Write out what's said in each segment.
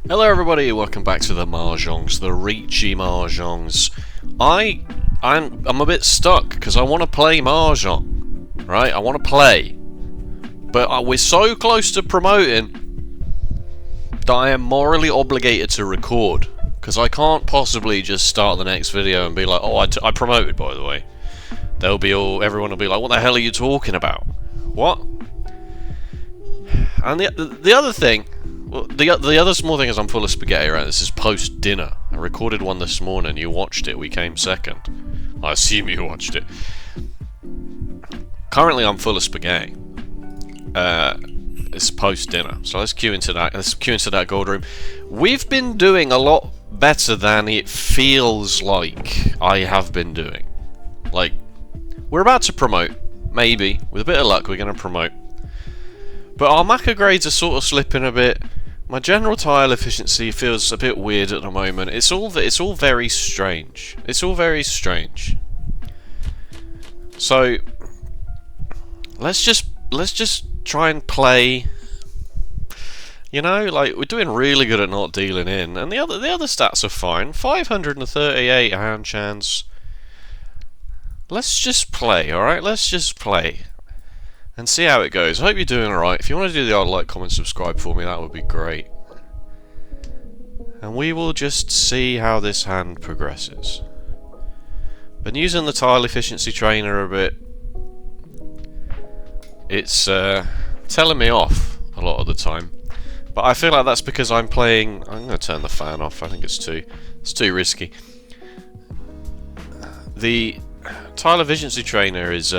Hello everybody, welcome back to the Mahjongs, the Riichi Mahjongs. I'm a bit stuck because I want to play Mahjong, right? I want to play, but we're so close to promoting that I am morally obligated to record because I can't possibly just start the next video and be like, oh, I promoted, by the way. Everyone will be like, what the hell are you talking about? What? And the other thing. Well, the other small thing is I'm full of spaghetti, right? This is post-dinner. I recorded one this morning, you watched it, we came second. I assume you watched it. Currently I'm full of spaghetti. It's post-dinner, so let's queue into that gold room. We've been doing a lot better than it feels like I have been doing. Like, we're about to promote, maybe. With a bit of luck we're going to promote. But our macro grades are sort of slipping a bit. My general tile efficiency feels a bit weird at the moment. It's all very strange. It's all very strange. So let's just try and play. You know, like, we're doing really good at not dealing in, and the other stats are fine. 538 hand chance. Let's just play, all right? Let's just play. And see how it goes. I hope you're doing alright. If you want to do the odd like, comment, subscribe for me, that would be great. And we will just see how this hand progresses. Been using the tile efficiency trainer a bit. It's telling me off a lot of the time. But I feel like that's because I'm playing... I'm going to turn the fan off. I think it's too risky. The tile efficiency trainer is...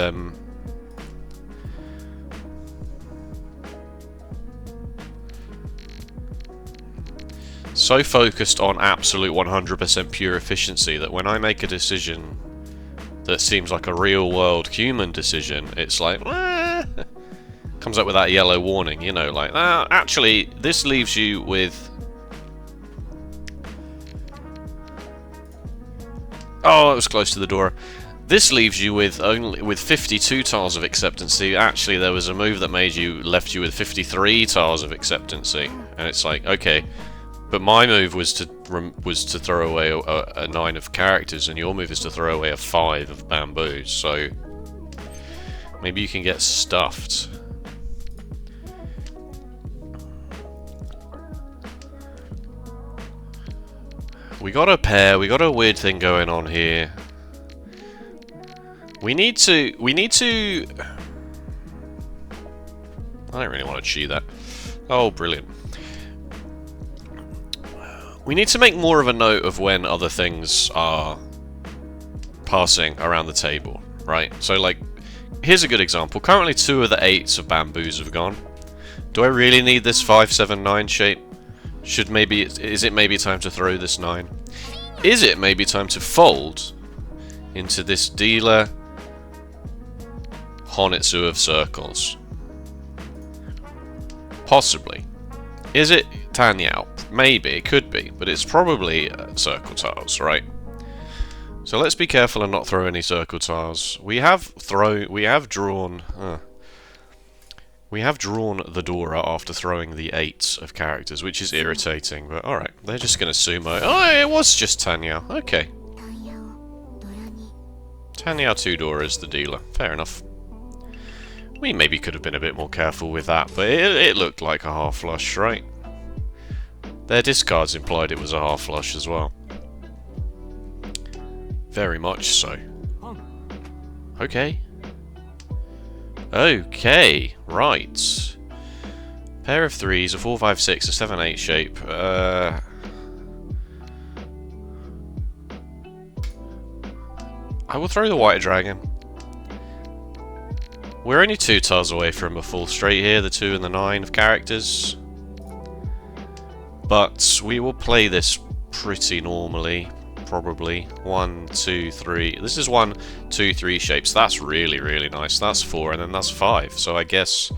so focused on absolute 100% pure efficiency that when I make a decision that seems like a real world human decision, it's like, comes up with that yellow warning, you know, like, actually, this leaves you with... Oh, it was close to the door. This leaves you with 52 tiles of acceptancy. Actually, there was a move that left you with 53 tiles of acceptancy, and it's like, okay. But my move was to throw away a 9 of characters, and your move is to throw away a 5 of bamboos. So maybe you can get stuffed. We got a pair. We got a weird thing going on here. We need to. I don't really want to cheat that. Oh, brilliant. We need to make more of a note of when other things are passing around the table, right? So, like, here's a good example. Currently, 2 of the 8s of bamboos have gone. Do I really need this 5, 7, 9 shape? Is it maybe time to throw this 9? Is it maybe time to fold into this dealer Honitsu of circles? Possibly. Is it Tanyao? Maybe, it could be, but it's probably circle tiles, right? So let's be careful and not throw any circle tiles. We have drawn the Dora after throwing the 8 of characters, which is irritating, but alright, they're just gonna sumo. Oh, it was just Tanyao, okay. Tanyao 2 Dora is the dealer, fair enough. We maybe could have been a bit more careful with that, but it looked like a half flush, right? Their discards implied it was a half flush as well. Very much so. Okay. Okay, right. Pair of 3s, a 4, 5, 6, a 7, 8 shape. I will throw the white dragon. We're only 2 tiles away from a full straight here, the 2 and the 9 of characters. But we will play this pretty normally, probably. 1, 2, 3. This is 1, 2, 3 shapes. That's really, really nice. That's 4, and then that's 5. So I guess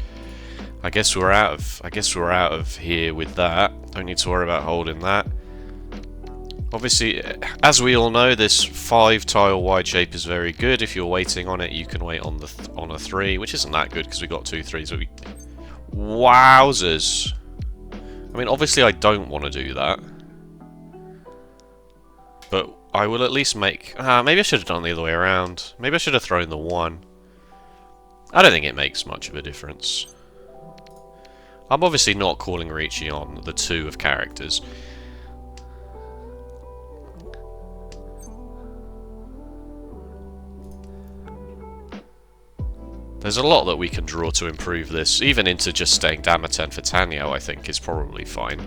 we're out of here with that. Don't need to worry about holding that. Obviously, as we all know, this 5 tile wide shape is very good. If you're waiting on it, you can wait on a 3, which isn't that good because we got 2 3s. Wowzers! I mean, obviously I don't want to do that. But I will at least make... maybe I should have done the other way around. Maybe I should have thrown the 1. I don't think it makes much of a difference. I'm obviously not calling Riichi on the 2 of characters. There's a lot that we can draw to improve this. Even into just staying Damaten for Tanyo, I think, is probably fine.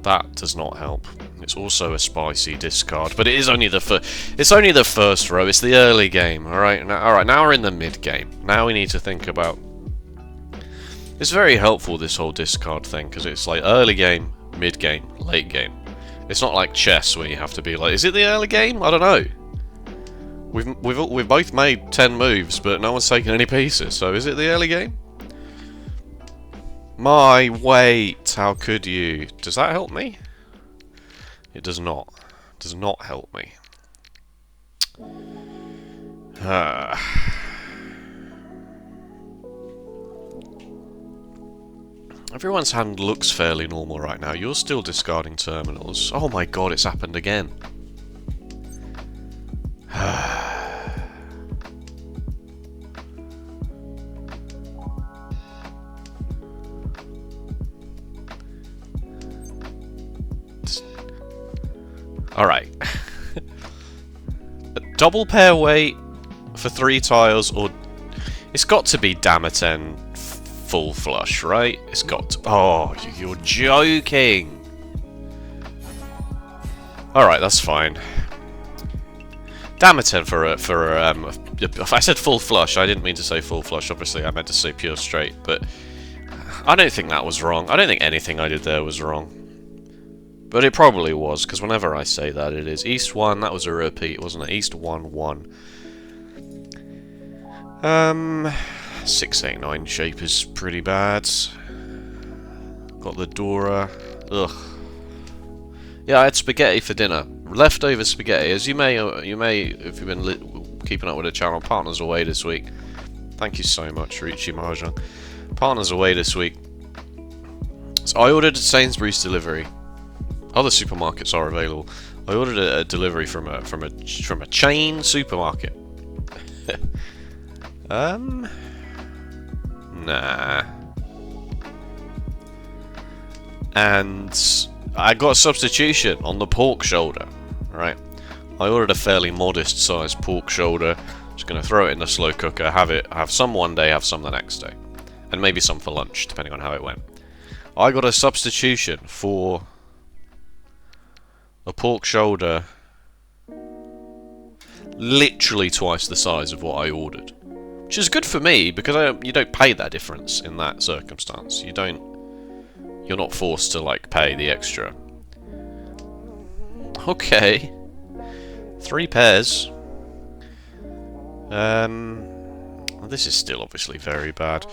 That does not help. It's also a spicy discard, but it is only the first row. It's the early game, all right. Now we're in the mid game. Now we need to think about. It's very helpful, this whole discard thing, because it's like early game, mid game, late game. It's not like chess where you have to be like, is it the early game? I don't know. We've both made 10 moves, but no one's taken any pieces. So is it the early game? My weight, how could you? Does that help me? It does not. It does not help me. Everyone's hand looks fairly normal right now. You're still discarding terminals. Oh my god, it's happened again. Alright. Double pair weight for 3 tiles, or... It's got to be Damaten full flush, right? It's got to... Oh, you're joking! Alright, that's fine. Damaten if I said full flush, I didn't mean to say full flush, obviously, I meant to say pure straight, but... I don't think that was wrong. I don't think anything I did there was wrong. But it probably was, because whenever I say that, it is. East 1, that was a repeat, wasn't it? East 1, 1. 6, 8, 9 shape is pretty bad. Got the Dora. Ugh. Yeah, I had spaghetti for dinner. Leftover spaghetti. As you may, if you've been keeping up with the channel, Partner's away this week. Thank you so much, Riichi Mahjong. Partner's away this week. So I ordered Sainsbury's delivery. Other supermarkets are available. I ordered a delivery from a chain supermarket. Nah. And I got a substitution on the pork shoulder. Right. I ordered a fairly modest sized pork shoulder. Just gonna throw it in the slow cooker. Have some one day, have some the next day, and maybe some for lunch, depending on how it went. I got a substitution for a pork shoulder literally twice the size of what I ordered, which is good for me because you don't pay that difference in that circumstance. You're not forced to like pay the extra. Okay, 3 pairs. This is still obviously very bad.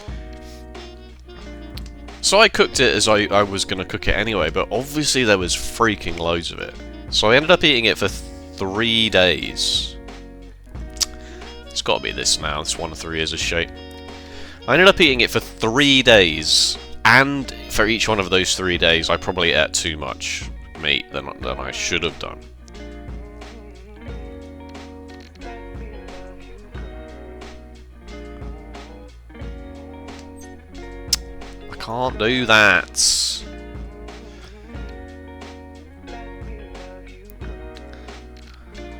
So I cooked it as I was going to cook it anyway, but obviously there was freaking loads of it. So I ended up eating it for 3 days. It's got to be this now, this 1 of 3 is a shape. I ended up eating it for 3 days, and for each one of those 3 days I probably ate too much meat than I should have done. Can't do that.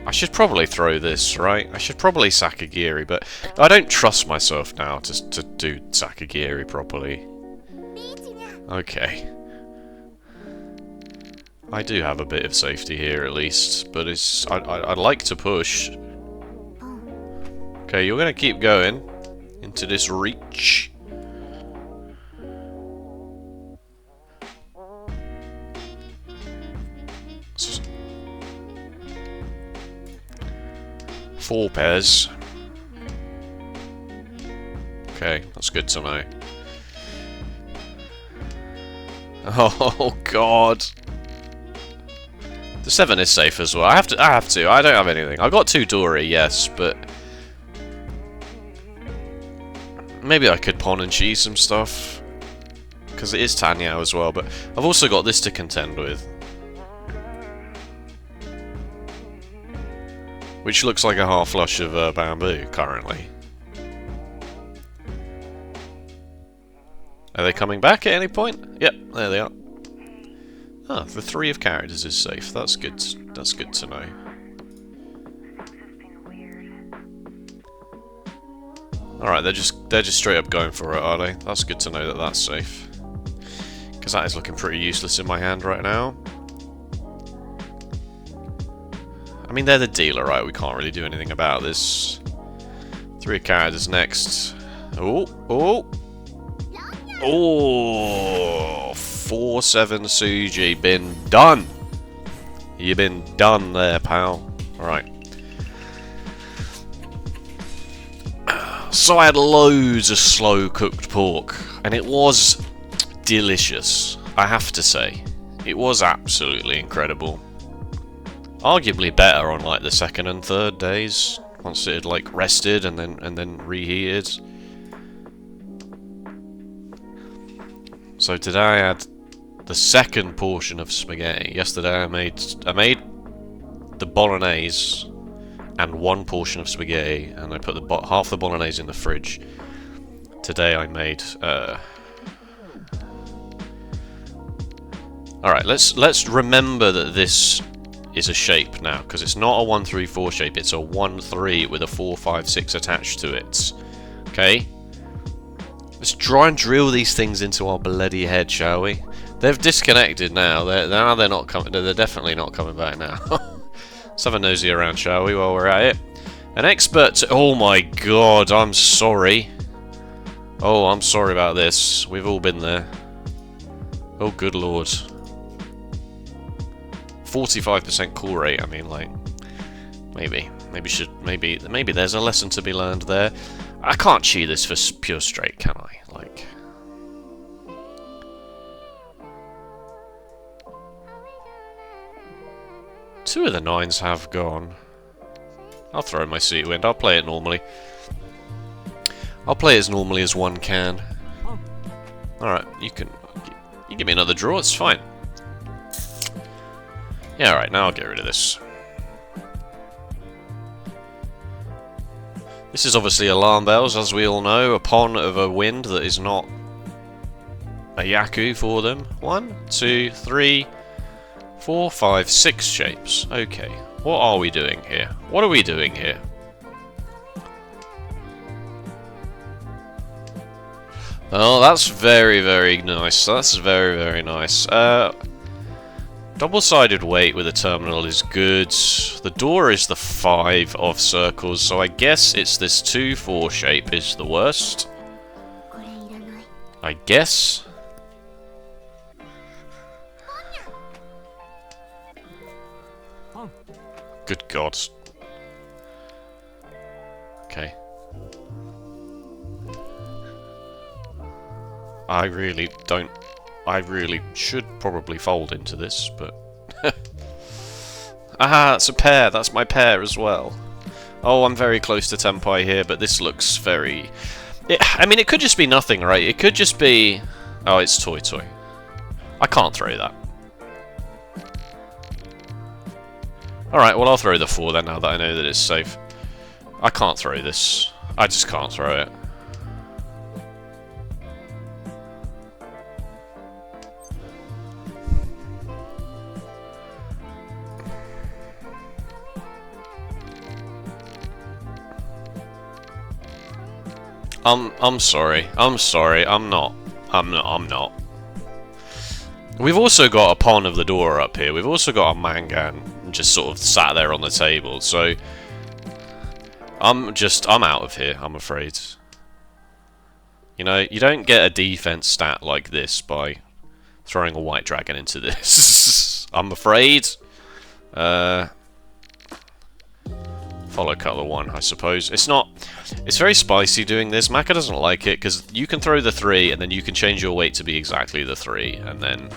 I should probably throw this, right? I should probably Sakagiri, but I don't trust myself now to do Sakagiri properly. Okay. I do have a bit of safety here at least, but I'd like to push. Okay, you're gonna keep going into this reach. Four pairs. Okay, that's good to know. Oh god. The 7 is safe as well. I have to. I don't have anything. I've got 2 Dory, yes, but maybe I could pawn and cheese some stuff. because it is Tanyao as well, but I've also got this to contend with. Which looks like a half flush of bamboo, currently. Are they coming back at any point? Yep, there they are. Ah, the 3 of characters is safe. That's good. That's good to know. Alright, they're just straight up going for it, are they? That's good to know that that's safe. Because that is looking pretty useless in my hand right now. I mean, they're the dealer, right? We can't really do anything about this. 3 characters next. Oh, oh! Oh! 4-7 Suji, been done! You've been done there, pal. Alright. So I had loads of slow cooked pork, and it was delicious, I have to say. It was absolutely incredible. Arguably better on like the 2nd and 3rd days, once it had like rested and then reheated. So today I had the 2nd portion of spaghetti. Yesterday I made the bolognese and 1 portion of spaghetti, and I put half the bolognese in the fridge. Today I made. All right, let's remember that this is a shape now, because it's not a 1-3-4 shape. It's a 1-3 with a 4-5-6 attached to it. Okay. Let's try and drill these things into our bloody head, shall we? They've disconnected now. They're not coming. They're definitely not coming back now. Let's have a nosy around, shall we, while we're at it? An expert... Oh my god, I'm sorry. Oh, I'm sorry about this. We've all been there. Oh, good lord. 45% call rate, I mean, like... Maybe there's a lesson to be learned there. I can't cheat this for pure straight, can I? Like... Two of the 9s have gone. I'll throw my Sea Wind. I'll play it normally. I'll play it as normally as one can. Alright, you give me another draw, it's fine. Yeah, alright, now I'll get rid of this. This is obviously alarm bells, as we all know. A pawn of a wind that is not a Yaku for them. 1, 2, 3, 4, 5, 6 shapes. Okay, what are we doing here? What are we doing here? Oh, that's very, very nice. That's very, very nice. Double-sided weight with a terminal is good. The door is the 5 of circles, so I guess it's this 2-4 shape is the worst. I guess. Good god. Okay. I really should probably fold into this, but... Ah, it's a pair. That's my pair as well. Oh, I'm very close to Tenpai here, but this looks very... I mean, it could just be nothing, right? It could just be... Oh, it's Toy Toy. I can't throw that. Alright, well I'll throw the 4 then, now that I know that it's safe. I can't throw this. I just can't throw it. I'm sorry. I'm sorry. I'm not. We've also got a pawn of the door up here. We've also got a mangan just sort of sat there on the table. So I'm out of here, I'm afraid. You know, you don't get a defense stat like this by throwing a white dragon into this. I'm afraid. Follow color 1, I suppose. It's very spicy doing this. Maka doesn't like it because you can throw the 3 and then you can change your weight to be exactly the 3 and then...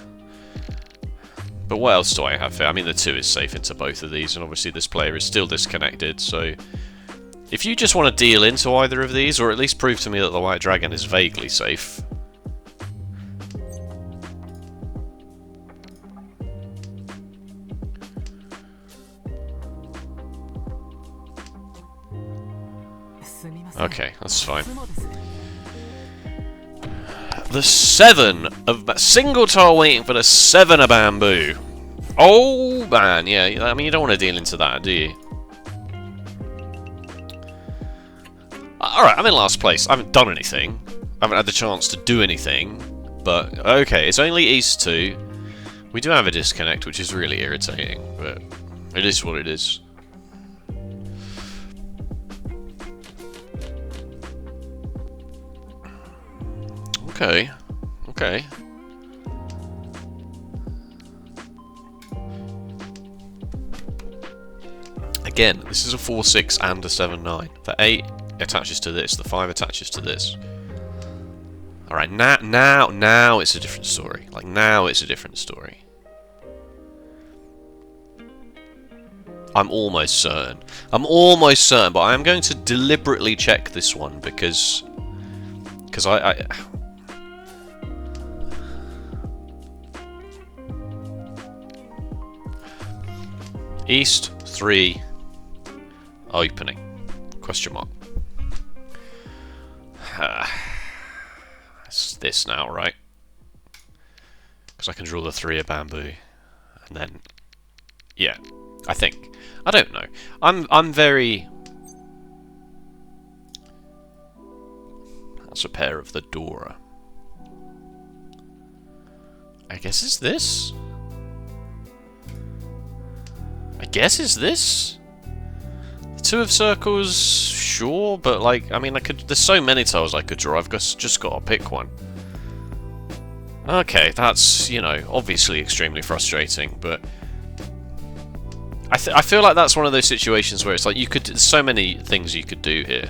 But what else do I have here? I mean, the 2 is safe into both of these, and obviously this player is still disconnected, so... If you just want to deal into either of these, or at least prove to me that the white dragon is vaguely safe... Okay, that's fine. The 7 of single tile waiting for the 7 of bamboo. Oh man, yeah. I mean, you don't want to deal into that, do you? Alright, I'm in last place. I haven't done anything. I haven't had the chance to do anything. But, okay, it's only East 2. We do have a disconnect, which is really irritating. But it is what it is. Okay. Okay. Again, this is a 4-6 and a 7-9. The 8 attaches to this, the 5 attaches to this. Alright, now it's a different story. Like, now it's a different story. I'm almost certain. I'm almost certain, but I am going to deliberately check this one because I East 3 opening. Question mark. It's this now, right? Because I can draw the 3 of bamboo. And then yeah, I think. I don't know. I'm very. That's a pair of the Dora. I guess it's this. I guess it's this. The 2 of circles, sure, but like, I mean, I could. There's so many tiles I could draw. I've just got to pick one. Okay, that's, you know, obviously extremely frustrating, but I feel like that's one of those situations where it's like there's so many things you could do here.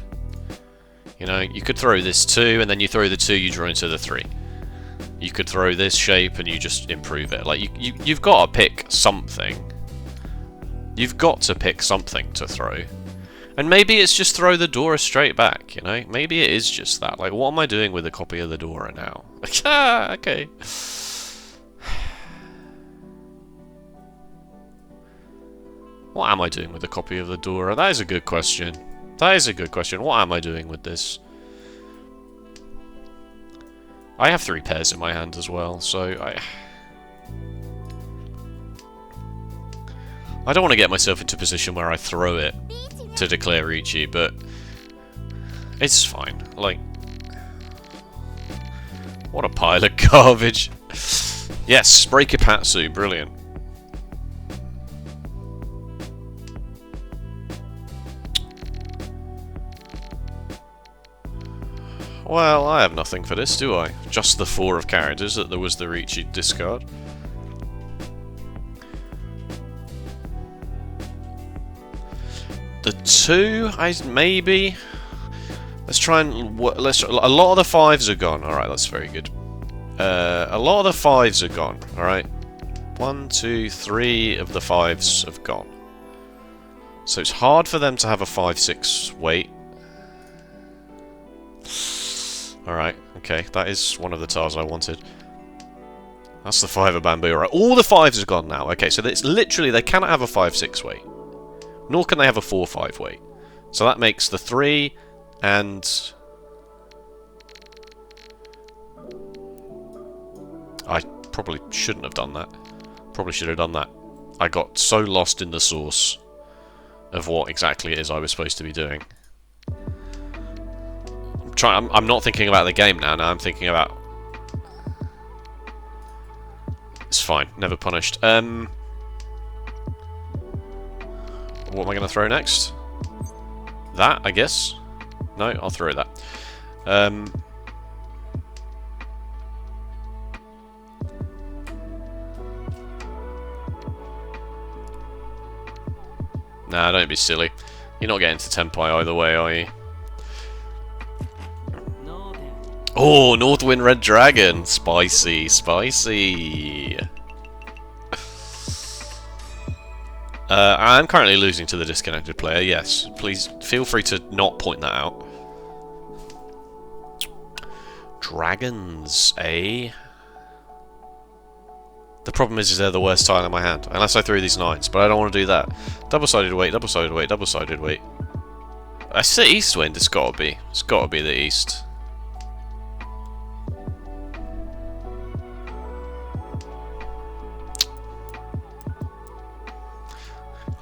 You know, you could throw this 2, and then you throw the 2, you draw into the 3. You could throw this shape, and you just improve it. Like, you've got to pick something. You've got to pick something to throw. And maybe it's just throw the Dora straight back, you know? Maybe it is just that. Like, what am I doing with a copy of the Dora now? Ah, okay. What am I doing with a copy of the Dora? That is a good question. That is a good question. What am I doing with this? I have 3 pairs in my hand as well, so I don't want to get myself into a position where I throw it to declare Riichi, but it's fine. Like, what a pile of garbage. Yes, Breakipatsu, brilliant. Well, I have nothing for this, do I? Just the 4 of characters that there was the Riichi discard. The 2, maybe. Let's try and a lot of the 5s are gone. All right, that's very good. A lot of the 5s are gone. All right, 1, 2, 3 of the 5s have gone. So it's hard for them to have a 5-6 weight. All right, okay, that is one of the tiles I wanted. That's the 5 of bamboo. All right, all the 5s are gone now. Okay, so it's literally they cannot have a 5-6 weight. Nor can they have a 4-5 weight. So that makes the 3 and... I probably shouldn't have done that. Probably should have done that. I got so lost in the source of what exactly it is I was supposed to be doing. I'm not thinking about the game now. Now I'm thinking about... It's fine. Never punished. What am I going to throw next? That, I guess. No, I'll throw that. Nah, don't be silly. You're not getting to Tenpai either way, are you? Oh, Northwind Red Dragon! Spicy, spicy! I'm currently losing to the disconnected player, yes. Please feel free to not point that out. Dragons, eh? The problem is they're the worst tile in my hand. Unless I throw these 9s, but I don't want to do that. Double-sided weight, double-sided weight, double-sided weight. That's the east wind. It's gotta be. It's gotta be the east.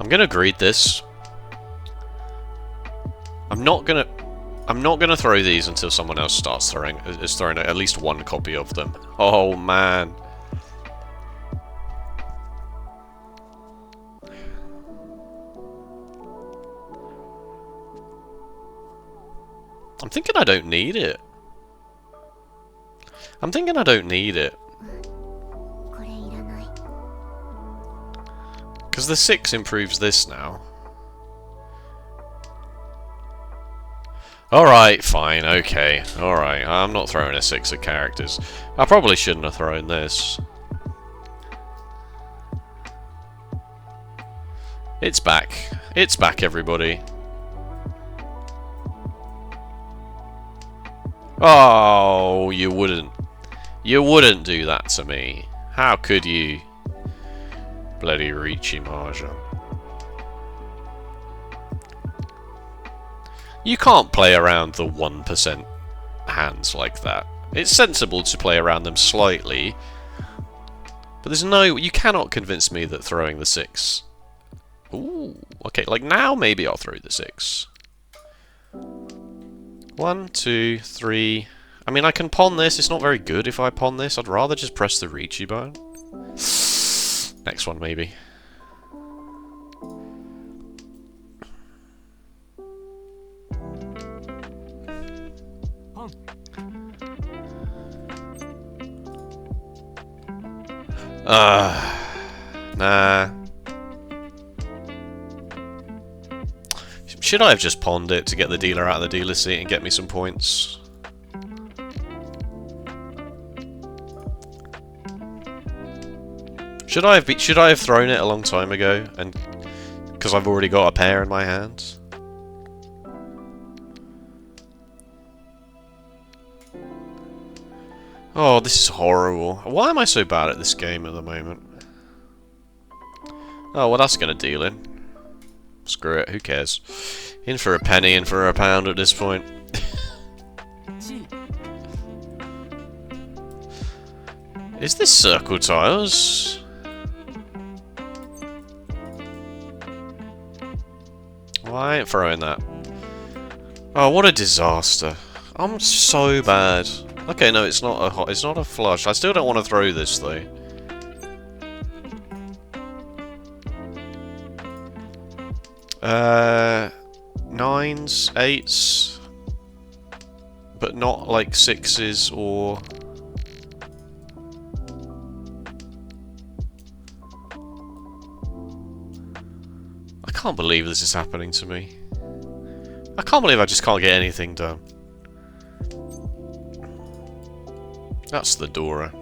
I'm gonna greed this. I'm not gonna throw these until someone else starts throwing at least one copy of them. Oh man. I'm thinking I don't need it. I'm thinking I don't need it. Because the 6 improves this now. Alright, fine, okay. Alright, I'm not throwing a 6 at characters. I probably shouldn't have thrown this. It's back. It's back, everybody. Oh, you wouldn't. You wouldn't do that to me. How could you? Bloody Riichi Mahjong. You can't play around the 1% hands like that. It's sensible to play around them slightly, but there's no... You cannot convince me that throwing the 6... Ooh, okay, like now maybe I'll throw the 6. 1, 2, 3... I mean, I can pawn this. It's not very good if I pawn this. I'd rather just press the Riichi button. Next one, maybe. Nah. Should I have just pawned it to get the dealer out of the dealer's seat and get me some points? Should I have thrown it a long time ago, and because I've already got a pair in my hands? Oh, this is horrible. Why am I so bad at this game at the moment? Oh, well, that's gonna deal in. Screw it, who cares? In for a penny, in for a pound at this point. Is this circle tiles? Well, I ain't throwing that. Oh, what a disaster. I'm so bad. Okay, no, it's not a flush. I still don't want to throw this though. Nines, 8s, but not like 6s or... I can't believe this is happening to me. I can't believe I just can't get anything done. That's the Dora.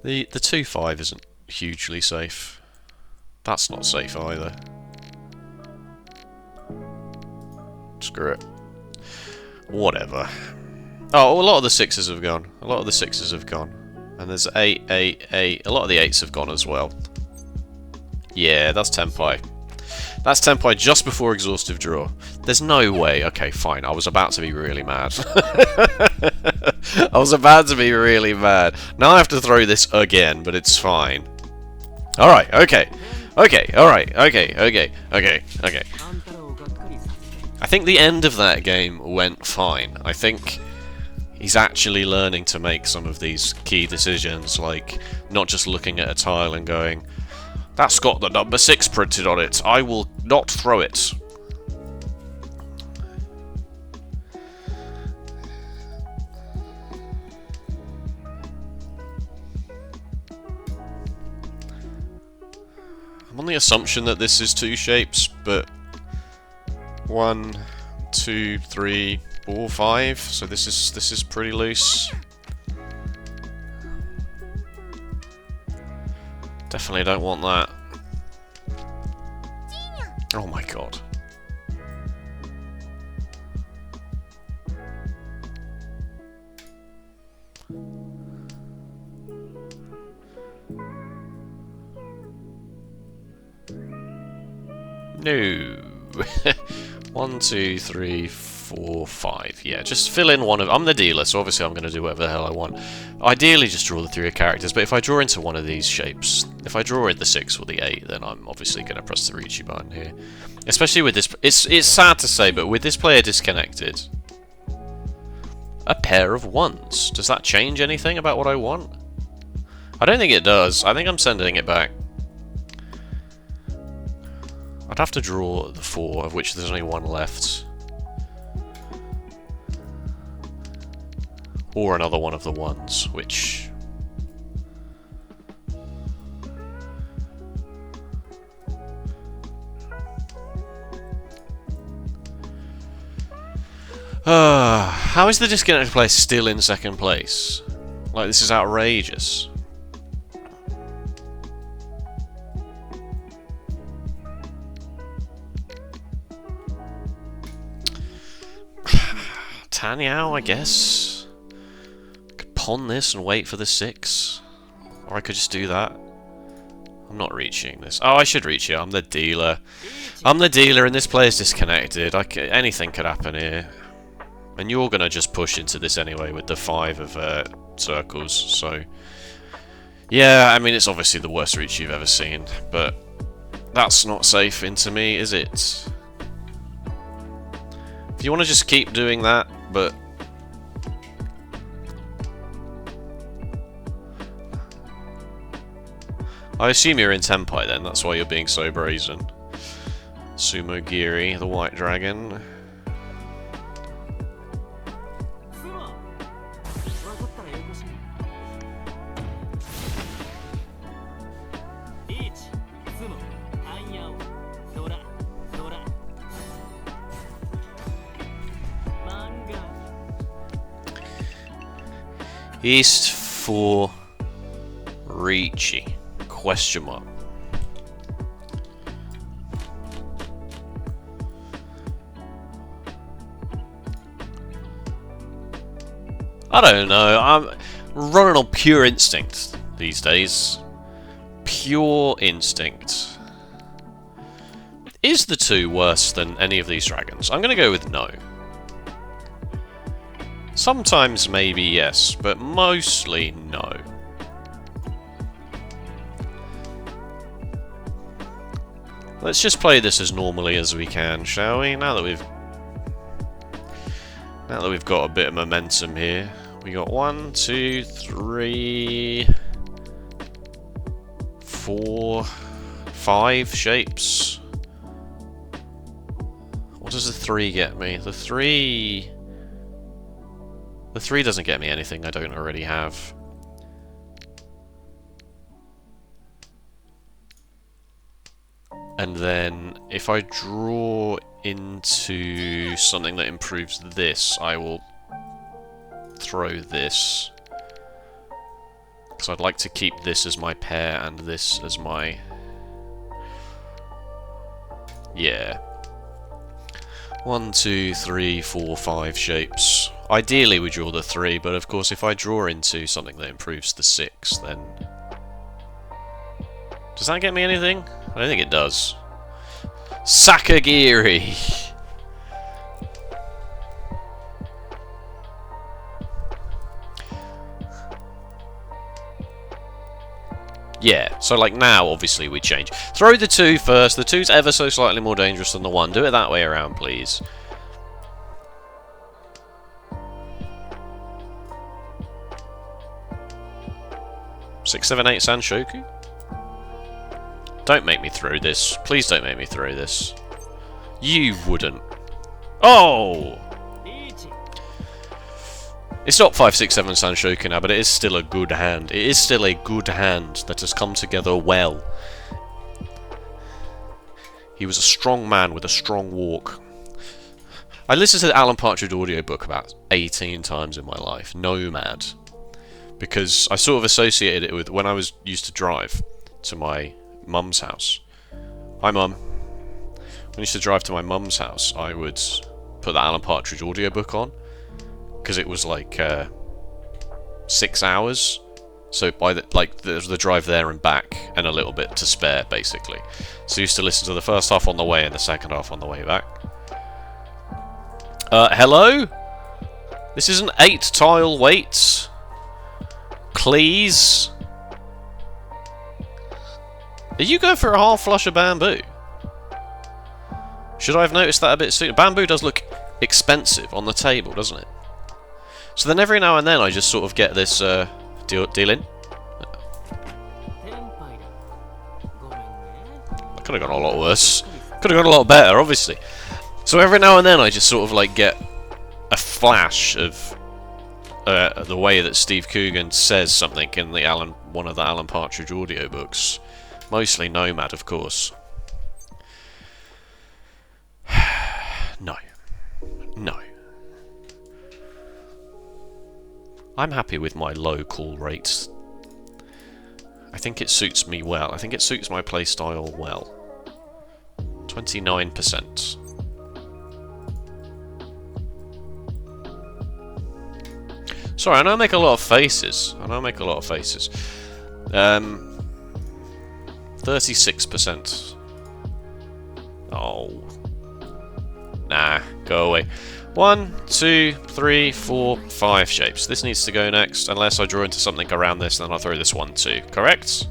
The 2-5 isn't hugely safe. That's not safe either. Screw it. Whatever. Oh, a lot of the 6s have gone. A lot of the 6s have gone. And there's 8, 8, 8. A lot of the 8s have gone as well. Yeah, that's Tenpai. That's Tenpai just before exhaustive draw. There's no way. Okay, fine. I was about to be really mad. I was about to be really mad. Now I have to throw this again, but it's fine. Alright, okay. Okay, alright, okay, okay, okay, okay. I think the end of that game went fine. I think he's actually learning to make some of these key decisions, like not just looking at a tile and going, that's got the number 6 printed on it, I will not throw it. I'm on the assumption that this is 2 shapes, but 1, 2, 3, 4, 5. So this is pretty loose. Definitely don't want that. Oh my god. No. 1, 2, 3, 4, 5. Yeah, just fill in one of... I'm the dealer, so obviously I'm going to do whatever the hell I want. Ideally, just draw the 3 characters, but if I draw into one of these shapes, if I draw in the 6 or the 8, then I'm obviously going to press the Riichi button here. Especially with this... It's sad to say, but with this player disconnected... A pair of 1s. Does that change anything about what I want? I don't think it does. I think I'm sending it back. I'd have to draw the 4, of which there's only 1 left. Or another one of the 1s, which... how is the disconnected player still in 2nd place? Like, this is outrageous. Tanyao, I guess. I could pawn this and wait for the 6. Or I could just do that. I'm not reaching this. Oh, I should reach it. I'm the dealer. I'm the dealer and this player's disconnected. Anything could happen here. And you're going to just push into this anyway with the 5 of circles. So, yeah, I mean, it's obviously the worst reach you've ever seen. But that's not safe into me, is it? If you want to just keep doing that, but... I assume you're in Tenpai then, that's why you're being so brazen. Sumo Giri, the White Dragon. East for Riichi? Question mark. I don't know. I'm running on pure instinct these days. Pure instinct. Is the 2 worse than any of these dragons? I'm going to go with no. Sometimes maybe yes, but mostly no. Let's just play this as normally as we can, shall we? Now that we've got a bit of momentum here. We got 1, 2, 3, 4, 5 shapes. What does the 3 get me? The 3 doesn't get me anything I don't already have. And then, if I draw into something that improves this, I will throw this. Because I'd like to keep this as my pair and this as my... Yeah. 1, 2, 3, 4, 5 shapes. Ideally we draw the 3, but of course if I draw into something that improves the 6, then... Does that get me anything? I don't think it does. Sakagiri! Yeah, so like now, obviously, we change. Throw the 2 first. The 2's ever so slightly more dangerous than the 1. Do it that way around, please. Six, 7, 8 Sanshoku? Don't make me throw this. Please don't make me throw this. You wouldn't. Oh! It's not 5, 6, 7 Sanshoku now, but it is still a good hand. It is still a good hand that has come together well. He was a strong man with a strong walk. I listened to the Alan Partridge audiobook about 18 times in my life. Nomad. Because I sort of associated it with when I used to drive to my mum's house. Hi, Mum. When I used to drive to my mum's house, I would put the Alan Partridge audiobook on. Because it was like 6 hours, So by there's the drive there and back, and a little bit to spare, basically. So you used to listen to the first half on the way and the second half on the way back. Hello? This is an 8-tile wait. Please. Are you going for a half flush of bamboo? Should I have noticed that a bit sooner? Bamboo does look expensive on the table, doesn't it? So then every now and then I just sort of get this deal in. That could have gone a lot worse. Could have gone a lot better, obviously. So every now and then I just sort of like get a flash of the way that Steve Coogan says something in the one of the Alan Partridge audiobooks. Mostly Nomad, of course. No. No. I'm happy with my low call rates. I think it suits me well. I think it suits my playstyle well. 29%. Sorry, I know I make a lot of faces. 36%. Oh. Nah, go away. 1, 2, 3, 4, 5 shapes. This needs to go next, unless I draw into something around this, and then I'll throw this one too. Correct?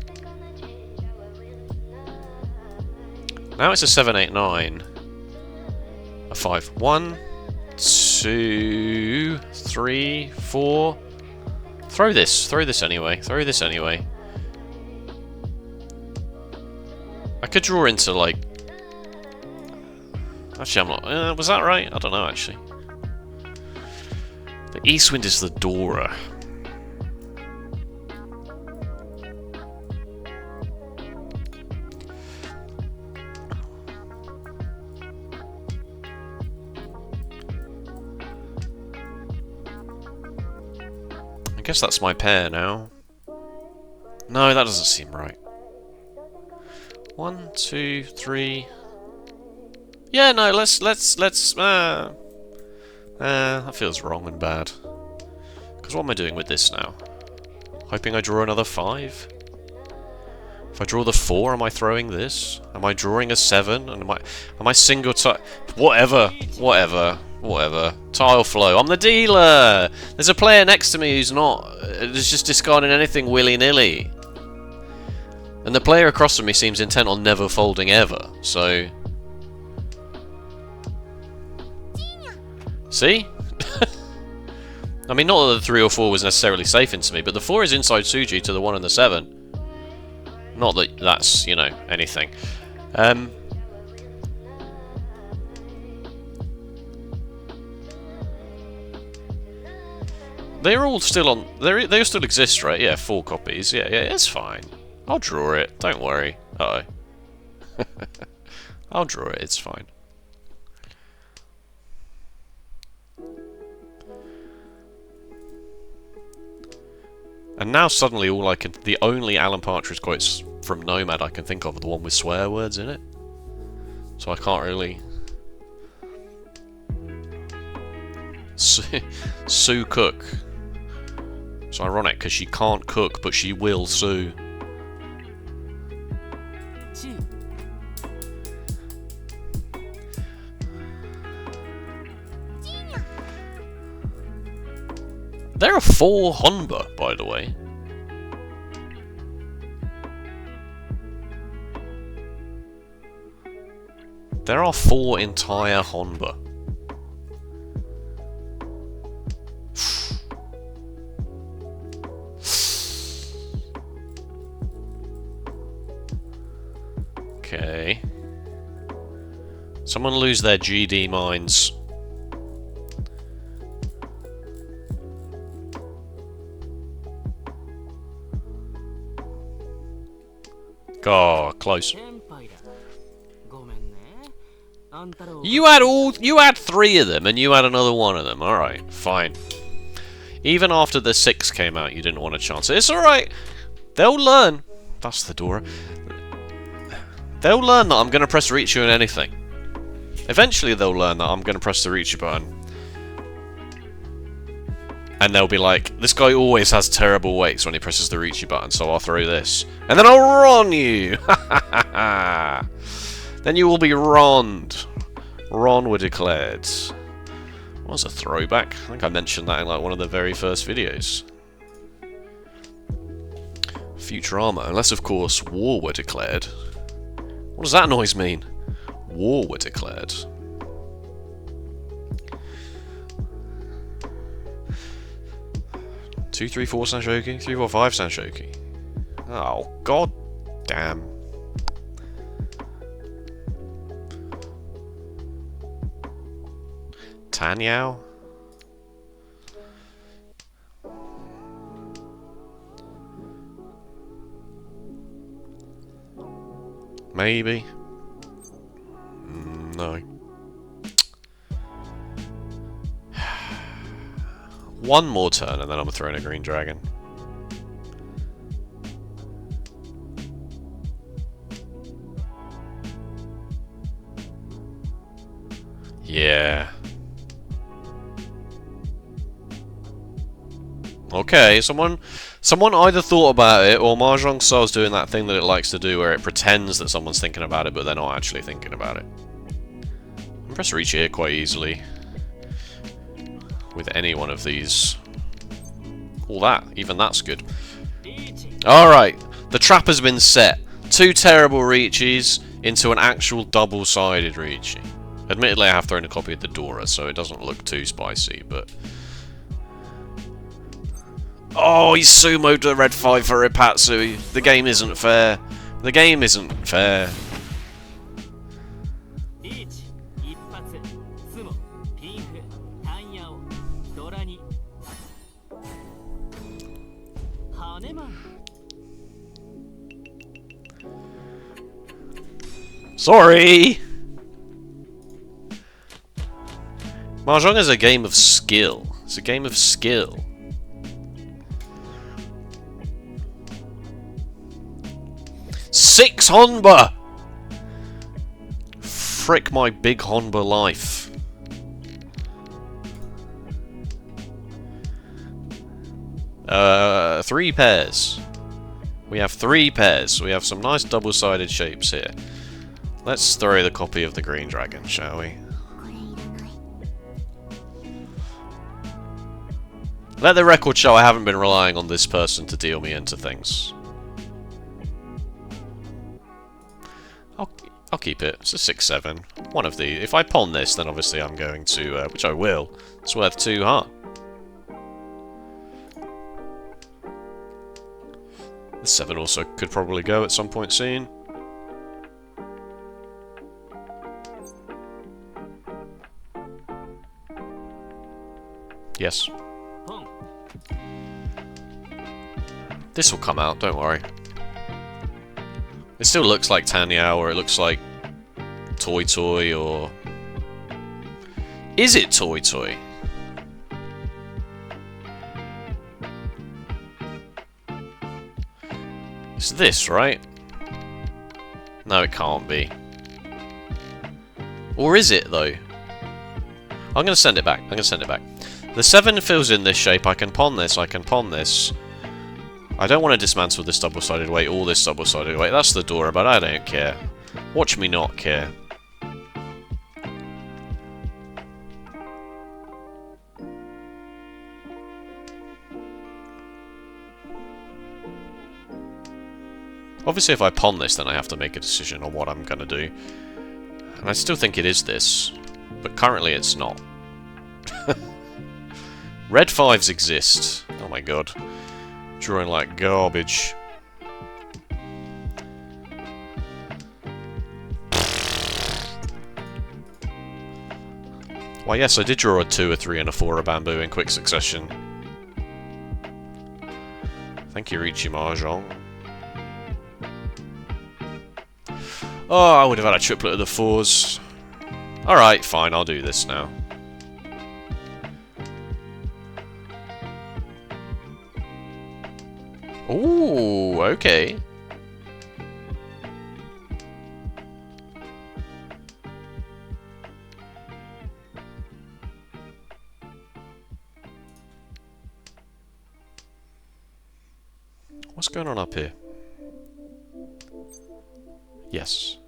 Now it's a 7, 8, 9. A 5. 1, 2, 3, 4. Throw this anyway. I could draw into, like... Actually, I'm not... was that right? I don't know, actually. The east wind is the Dora. I guess that's my pair now. No, that doesn't seem right. 1, 2, 3... Yeah, no, let's that feels wrong and bad. Because what am I doing with this now? Hoping I draw another 5? If I draw the 4, am I throwing this? Am I drawing a 7? And am I single whatever. Tile flow. I'm the dealer! There's a player next to me who's just discarding anything willy-nilly. And the player across from me seems intent on never folding ever, so... See? I mean, not that the 3 or 4 was necessarily safe into me, but the 4 is inside Suji to the 1 and the 7. Not that that's, you know, anything. They're all still on... They still exist, right? Yeah, 4 copies. Yeah, it's fine. I'll draw it. Don't worry. Uh-oh. I'll draw it. It's fine. And now suddenly the only Alan Partridge quotes from Nomad I can think of are the one with swear words in it. So I can't really... Sue Cook. It's ironic because she can't cook, but she will sue. There are 4 Honba, by the way. There are 4 entire Honba. Okay. Someone lose their GD mines. Oh, close. You had 3 of them, and you had another 1 of them. Alright, fine. Even after the 6 came out, you didn't want to chance it. It's alright. They'll learn. That's the Dora. They'll learn that I'm going to press Riichi on anything. Eventually they'll learn that I'm going to press the Riichi button. And they'll be like, this guy always has terrible weights when he presses the Riichi button, so I'll throw this. And then I'll Ron you! Then you will be Ronned. Ron were declared. What was a throwback? I think I mentioned that in like one of the very first videos. Futurama, unless of course war were declared. What does that noise mean? War were declared. Two, three, four Sanshoki? 3, 4, 5 Sanshoki. Oh, god damn. Tanyao? Maybe. No. One more turn and then I'm throwing a green dragon. Yeah. Okay, someone either thought about it, or Mahjong Soul's doing that thing that it likes to do where it pretends that someone's thinking about it, but they're not actually thinking about it. I can press Riichi here quite easily with any one of these. All that, even that's good. Alright, the trap has been set. 2 terrible Riichis into an actual double-sided Riichi. Admittedly, I have thrown a copy of the Dora, so it doesn't look too spicy, but... Oh, he sumoed the red 5 for Ipatsu. The game isn't fair. The game isn't fair. Sorry! Mahjong is a game of skill. It's a game of skill. Six Honba! Frick my big Honba life. Three pairs. We have 3 pairs. We have some nice double-sided shapes here. Let's throw the copy of the green dragon, shall we? Let the record show I haven't been relying on this person to deal me into things. I'll keep it. It's a 6-7. One of these. If I pawn this, then obviously I'm going to, which I will. It's worth 2 heart. The 7 also could probably go at some point soon. Yes. This will come out, don't worry. It still looks like Tanyao, or it looks like Toy Toy, or... Is it Toy Toy? It's this, right? No, it can't be. Or is it, though? I'm going to send it back. I'm going to send it back. The 7 fills in this shape. I can pawn this. I can pawn this. I don't want to dismantle this double-sided weight or this double-sided weight. That's the Dora, but I don't care. Watch me not care. Obviously, if I pawn this, then I have to make a decision on what I'm going to do. And I still think it is this, but currently it's not. Red 5s exist. Oh my god. Drawing like garbage. Why, yes, I did draw a 2, a 3, and a 4 of bamboo in quick succession. Thank you, Riichi Mahjong. Oh, I would have had a triplet of the 4s. Alright, fine, I'll do this now. Ooh, okay. What's going on up here? Yes.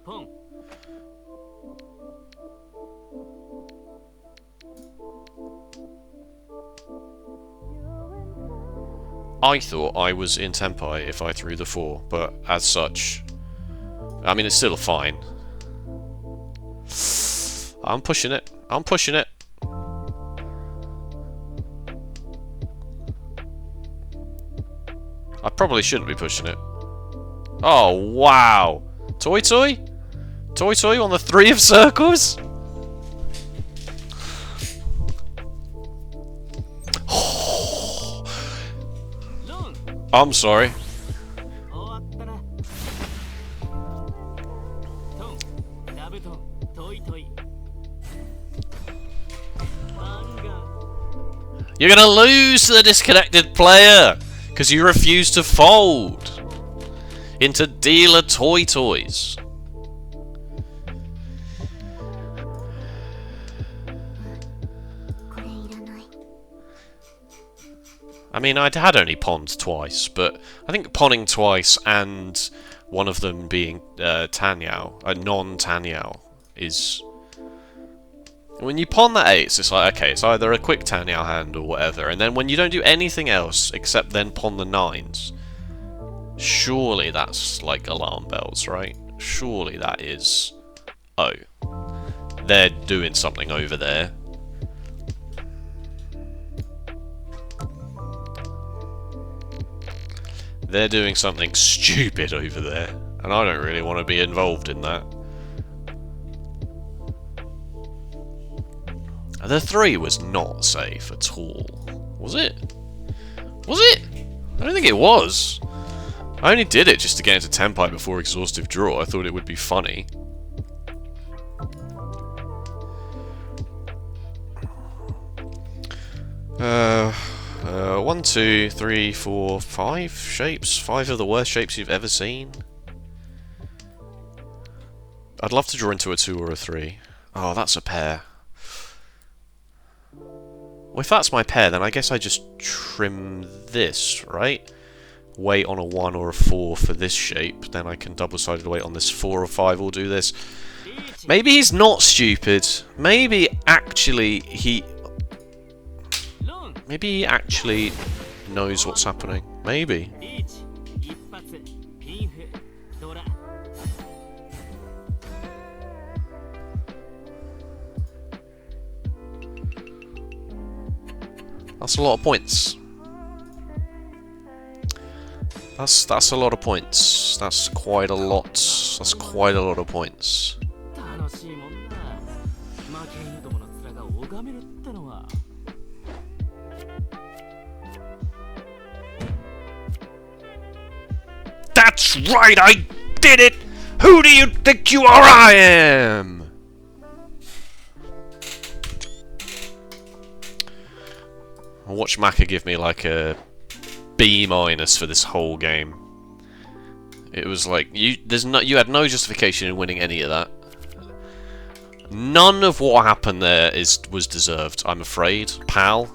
I thought I was in Tenpai if I threw the 4, but as such, I mean, it's still fine. I'm pushing it. I'm pushing it. I probably shouldn't be pushing it. Oh, wow. Toy Toy? Toy Toy on the 3 of circles? I'm sorry. You're gonna lose to the disconnected player because you refuse to fold into dealer toy toys. I mean, I had only pawned twice, but I think pawning twice and one of them being Tanyao, a non-Tanyao, is... When you pawn that 8, it's like, okay, it's either a quick Tanyao hand or whatever, and then when you don't do anything else except then pawn the 9s, surely that's like alarm bells, right? Surely that is... Oh. They're doing something over there. They're doing something stupid over there, and I don't really want to be involved in that. The 3 was not safe at all. Was it? Was it? I don't think it was. I only did it just to get into Tenpai before exhaustive draw. I thought it would be funny. One, two, three, four, 5 shapes. 5 of the worst shapes you've ever seen. I'd love to draw into a 2 or a 3. Oh, that's a pair. Well, if that's my pair, then I guess I just trim this, right? Weight on a 1 or a 4 for this shape. Then I can double-sided weight on this 4 or 5 will do this. Maybe he's not stupid. Maybe actually he... Maybe he actually knows what's happening. Maybe. That's a lot of points. That's a lot of points. That's quite a lot. That's quite a lot of points. That's right, I did it! Who do you think you are? I am! I'll watch Maka give me like a B- for this whole game. It was like you had no justification in winning any of that. None of what happened there was deserved, I'm afraid, pal.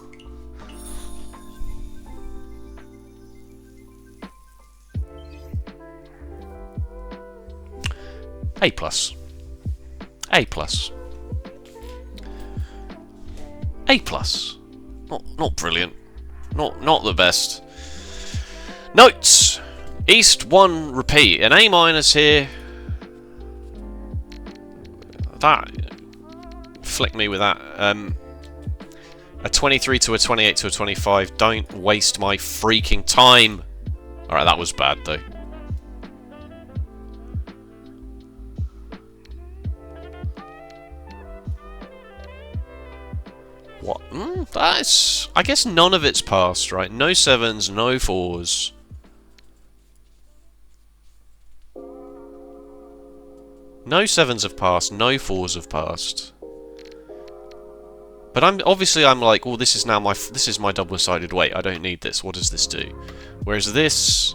A+. A+. A+. Not brilliant. Not the best. Notes! East 1 repeat. An A- here. That... Flick me with that. A 23 to a 28 to a 25. Don't waste my freaking time. Alright, that was bad though. What? That's... I guess none of it's passed, right? No 7s, no 4s. No 7s have passed, no 4s have passed. But I'm like, well, this is my double-sided weight. I don't need this. What does this do? Whereas this...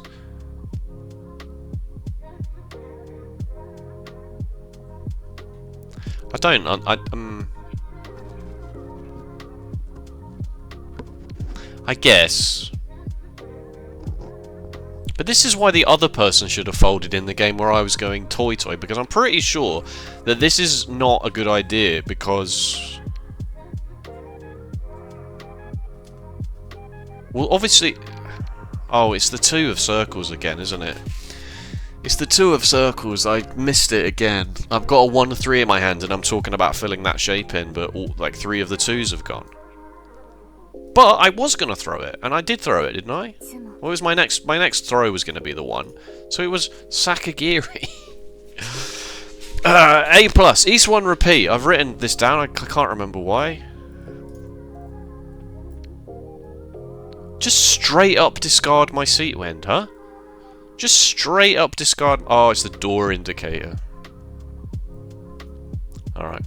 I guess But this is why the other person should have folded in the game where I was going toy-toy, because I'm pretty sure that this is not a good idea, because... Well, obviously... Oh, it's the 2 of circles again, isn't it? It's the 2 of circles. I missed it again. I've got a 1-3 in my hand, and I'm talking about filling that shape in, but all, like 3 of the 2s have gone. But I was going to throw it, and I did throw it, didn't I? What was my next throw was going to be the 1. So it was Sakagiri. A+, East 1 repeat. I've written this down, I can't remember why. Just straight up discard my seat wind, huh? Just straight up discard... Oh, it's the door indicator. Alright.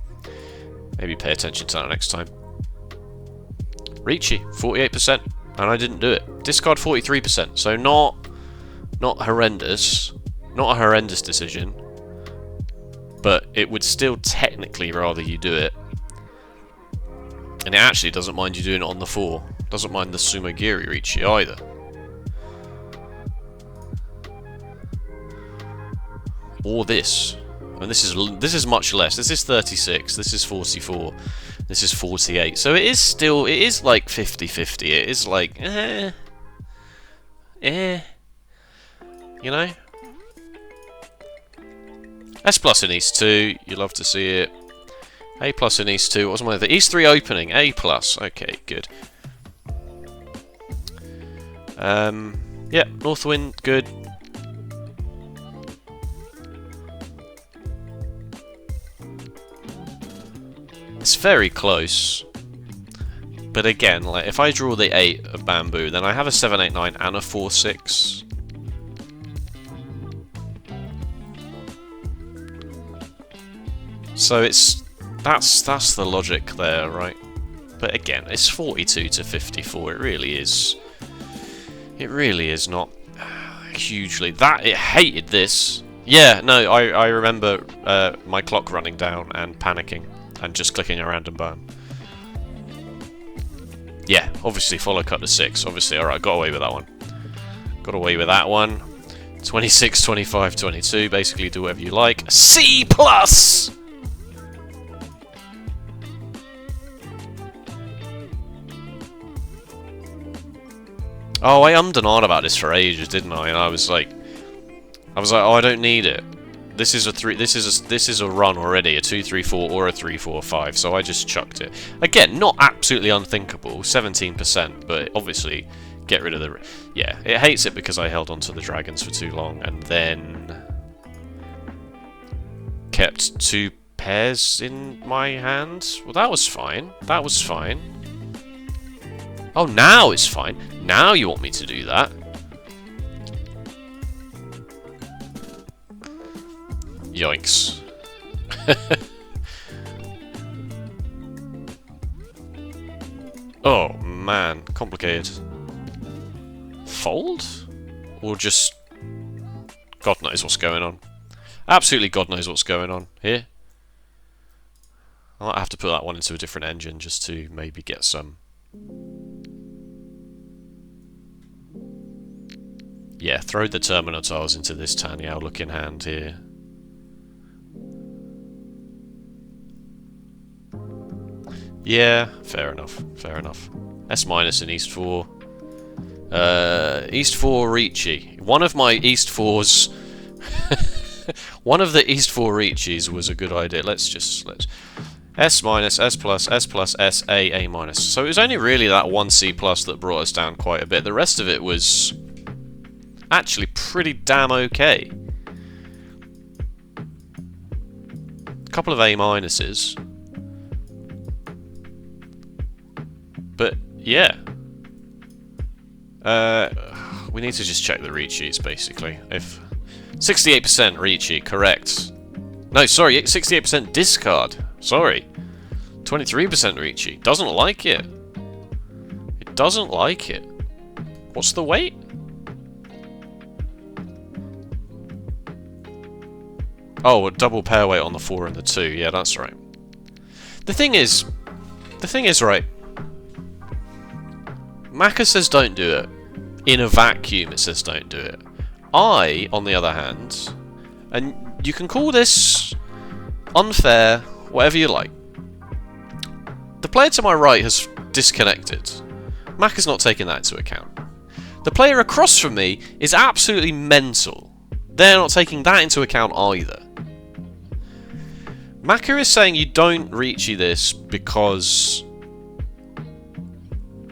Maybe pay attention to that next time. Riichi, 48%, and I didn't do it. Discard 43%, so not horrendous. Not a horrendous decision. But it would still technically rather you do it. And it actually doesn't mind you doing it on the 4. Doesn't mind the Sumagiri Riichi either. Or this. And this is much less. This is 36, this is 44. This is 48, so it is still, it is like 50-50, it is like, you know? S+ in East 2, you love to see it. A+ in East 2, what was my other? East 3 opening, A+, okay, good. Yeah, Northwind, good. It's very close, but again, like if I draw the 8 of bamboo, then I have a 7, 8, 9 and a 4, 6. So that's the logic there, right? But again, it's 42 to 54. It really is not hugely. It hated this. Yeah, no, I remember my clock running down and panicking. And just clicking a random button. Yeah, obviously follow cut to 6. Obviously, alright, got away with that one. Got away with that one. 26, 25, 22. Basically, do whatever you like. C+! Oh, I ummed and ahhed about this for ages, didn't I? And I was like, oh, I don't need it. This is a 3. This is a run already, a 2, 3, 4, or a 3, 4, 5. So I just chucked it. Again, not absolutely unthinkable, 17%, but obviously get rid of the. Yeah, it hates it because I held on to the dragons for too long, and then kept 2 pairs in my hand. Well, that was fine. That was fine. Oh, now it's fine. Now you want me to do that. Yoinks. Oh, man. Complicated. Fold? Or just... God knows what's going on. Absolutely God knows what's going on here. I might have to put that one into a different engine just to maybe get some... Yeah, throw the terminal tiles into this Tanyao looking hand here. Yeah, fair enough, fair enough. S- in East 4. East 4 Riichi. One of my East 4s... one of the East 4 Riichis was a good idea. Let's... S-, S+, S+, S, A-. So it was only really that 1 C+ that brought us down quite a bit. The rest of it was... actually pretty damn okay. A couple of A-. But, yeah. We need to just check the Riichis, basically. If 68% Riichi, correct. No, sorry, 68% discard. Sorry. 23% Riichi. Doesn't like it. It doesn't like it. What's the weight? Oh, a double pair weight on the 4 and the 2. Yeah, that's right. The thing is, right, Maka says don't do it. In a vacuum, it says don't do it. I, on the other hand, and you can call this unfair, whatever you like. The player to my right has disconnected. Mac has not taken that into account. The player across from me is absolutely mental. They're not taking that into account either. Maka is saying you don't Riichi this because,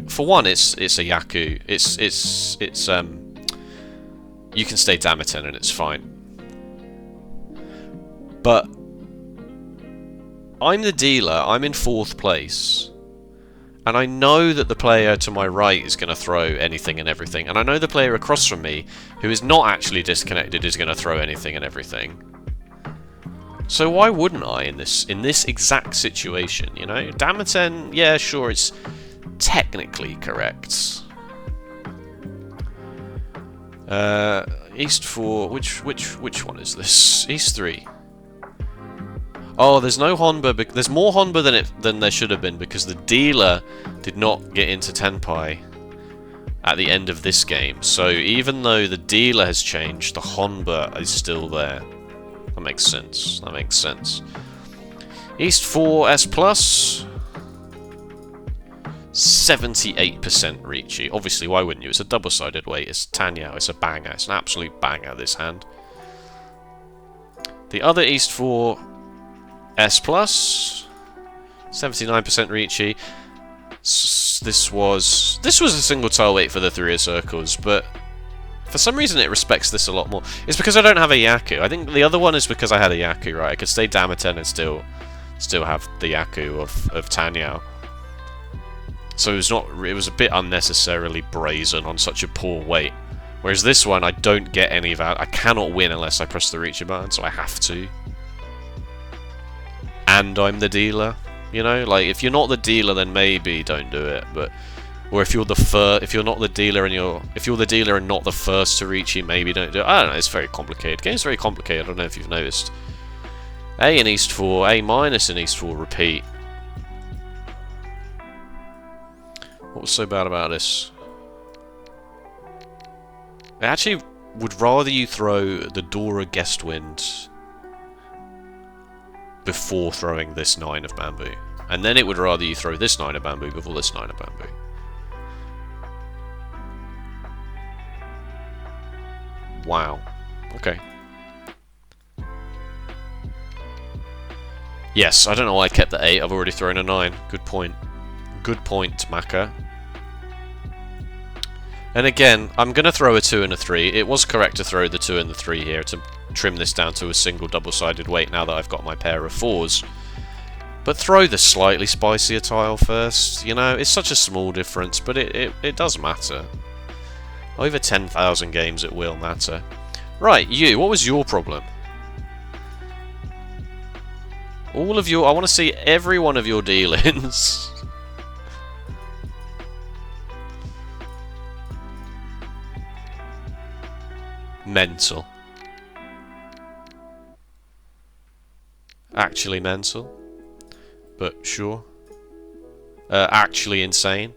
for one, it's a Yaku. It's you can stay Damiten and it's fine. But I'm the dealer. I'm in 4th place. And I know that the player to my right is going to throw anything and everything. And I know the player across from me, who is not actually disconnected, is going to throw anything and everything. So why wouldn't I in this exact situation, you know? Damiten, yeah, sure, it's technically correct. East 4, which one is this? East 3. Oh, there's no Honba. There's more Honba than there should have been because the dealer did not get into Tenpai at the end of this game. So even though the dealer has changed, the Honba is still there. That makes sense. That makes sense. East 4 S+. 78% Riichi. Obviously, why wouldn't you? It's a double-sided weight. It's Tanyao. It's a banger. It's an absolute banger, this hand. The other East 4 S+, 79% Riichi. This was a single tile weight for the 3 of circles, but for some reason it respects this a lot more. It's because I don't have a Yaku. I think the other one is because I had a Yaku, right? I could stay Damiten and still have the Yaku of Tanyao. So it was a bit unnecessarily brazen on such a poor weight. Whereas this one, I don't get any of that. I cannot win unless I press the Riichi button, so I have to. And I'm the dealer, you know. Like if you're not the dealer, then maybe don't do it. But or if you're not the dealer and not the first to Riichi, maybe don't do it. I don't know. It's very complicated. Game's very complicated. I don't know if you've noticed. A in East 4, A minus in East 4, repeat. What was so bad about this? I actually would rather you throw the Dora Guestwind before throwing this 9 of bamboo. And then it would rather you throw this 9 of bamboo before this 9 of bamboo. Wow. Okay. Yes, I don't know why I kept the 8. I've already thrown a 9. Good point. Good point, Maka. And again, I'm going to throw a 2 and a 3. It was correct to throw the 2 and the 3 here to trim this down to a single double-sided weight now that I've got my pair of 4s. But throw the slightly spicier tile first. You know, it's such a small difference, but it does matter. Over 10,000 games it will matter. Right, you, what was your problem? I want to see every one of your dealings. Mental. Actually mental. But sure. Actually insane.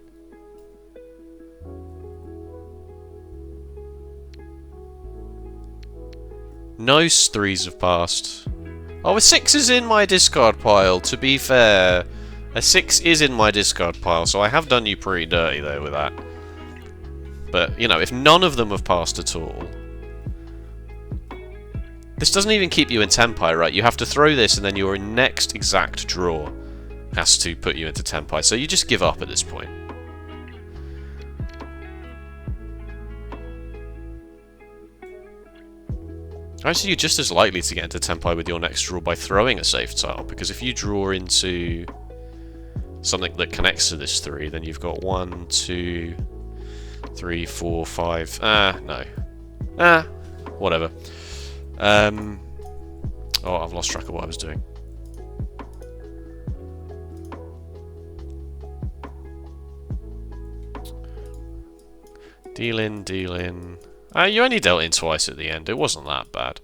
No 3s have passed. Oh, a 6 is in my discard pile, to be fair. A 6 is in my discard pile, so I have done you pretty dirty there with that. But, you know, if none of them have passed at all... This doesn't even keep you in Tenpai, right? You have to throw this and then your next exact draw has to put you into Tenpai. So you just give up at this point. Actually, you're just as likely to get into Tenpai with your next draw by throwing a safe tile, because if you draw into something that connects to this 3, then you've got 1, 2, 3, 4, 5... no. Whatever. Oh, I've lost track of what I was doing. Deal in. You only dealt in twice at the end. It wasn't that bad.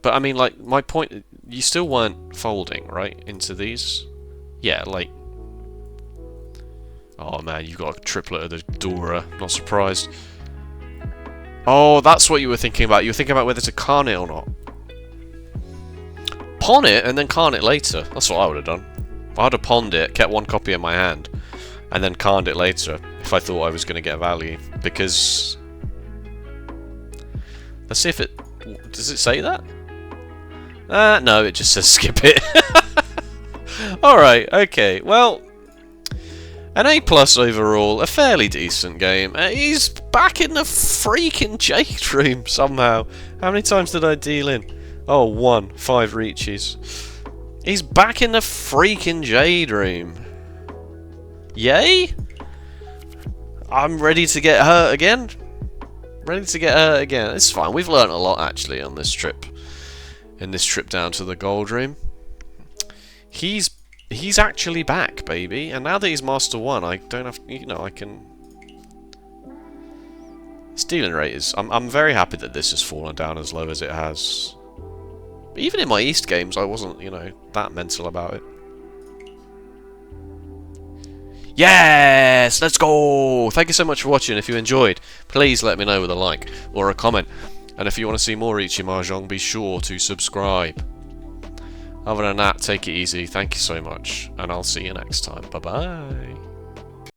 But I mean, like, my point, you still weren't folding, right, into these? Yeah, like... Oh man, you've got a triplet of the Dora. Not surprised. Oh, that's what you were thinking about. You were thinking about whether to carn it or not. Pawn it and then carn it later. That's what I would have done. I'd have pawned it, kept one copy in my hand, and then carned it later if I thought I was going to get value. Because... let's see if it... does it say that? No, it just says skip it. Alright, okay. Well, an A+ overall. A fairly decent game. He's back in the freaking Jade Room somehow. How many times did I deal in? Oh, 1. 5 Riichis. He's back in the freaking Jade Room. Yay? I'm ready to get hurt again. Ready to get hurt again. It's fine. We've learnt a lot actually on this trip. In this trip down to the Gold Room. He's actually back, baby. And now that he's Master 1, I don't have, you know, I can... His dealing rate is... I'm very happy that this has fallen down as low as it has. Even in my East games, I wasn't, you know, that mental about it. Yes! Let's go! Thank you so much for watching. If you enjoyed, please let me know with a like or a comment. And if you want to see more Riichi Mahjong, be sure to subscribe. Other than that, take it easy. Thank you so much. And I'll see you next time. Bye-bye.